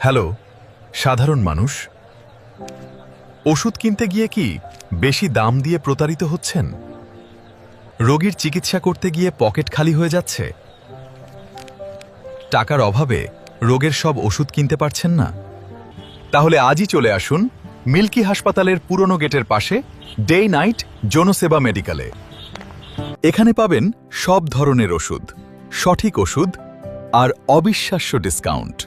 Hello সাধারণ মানুষ, ওষুধ কিনতে গিয়ে কি বেশি দাম দিয়ে প্রতারিত হচ্ছেন? রোগীর চিকিৎসা করতে গিয়ে পকেট খালি হয়ে যাচ্ছে? টাকার অভাবে রোগের সব ওষুধ কিনতে পারছেন না? তাহলে আজই চলে আসুন মিল্কি হাসপাতালের পুরনো গেটের পাশে ডে নাইট জনসেবা মেডিকেলে। এখানে পাবেন সব ধরনের ওষুধ, সঠিক ওষুধ আর অবিশ্বাস্য ডিসকাউন্ট।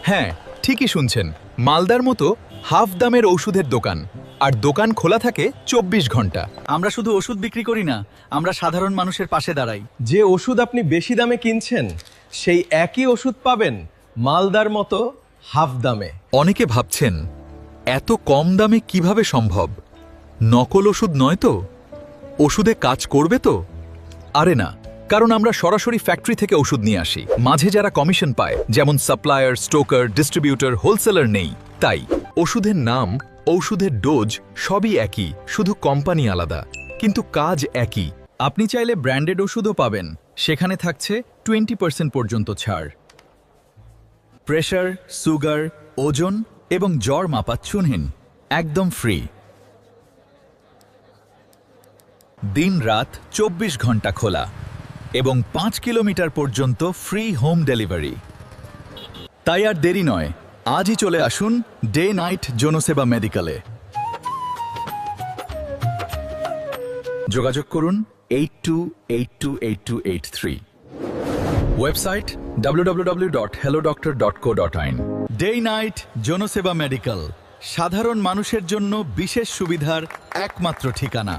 হ্যাঁ, ঠিকই শুনছেন, মালদার মতো হাফ দামের ওষুধের দোকান, আর দোকান খোলা থাকে 24 ঘন্টা। আমরা শুধু ওষুধ বিক্রি করি না, আমরা সাধারণ মানুষের পাশে দাঁড়াই। যে ওষুধ আপনি বেশি দামে কিনছেন সেই একই ওষুধ পাবেন মালদার মতো হাফ দামে। অনেকে ভাবছেন এত কম দামে কিভাবে সম্ভব? নকল ওষুধ নয় তো? ওষুধে কাজ করবে তো? আরে না, কারণ আমরা সরাসরি ফ্যাক্টরি থেকে ওষুধ নিয়ে আসি। মাঝে যারা কমিশন পায়, যেমন সাপ্লায়ার, স্টোকার, ডিস্ট্রিবিউটর, হোলসেলার নেই। তাই ওষুধের নাম, ঔষধের ডোজ সবই একই, শুধু কোম্পানি আলাদা, কিন্তু কাজ একই। আপনি চাইলে ব্র্যান্ডেড ওষুধও পাবেন, সেখানে থাকছে 20% পর্যন্ত ছাড়। প্রেশার, সুগার, ওজন এবং জ্বর মাপা চুনহীন, একদম ফ্রি। দিন রাত 24 ঘন্টা খোলা এবং 5 কিলোমিটার পর্যন্ত ফ্রি হোম ডেলিভারি। তাই আর দেরি নয়, আজই চলে আসুন ডে নাইট জনসেবা মেডিকেলে। যোগাযোগ করুন 82828283। Website www.hellodoctor.co.in। Day night Janaseva medical, সাধারণ মানুষের জন্য বিশেষ সুবিধার একমাত্র ঠিকানা।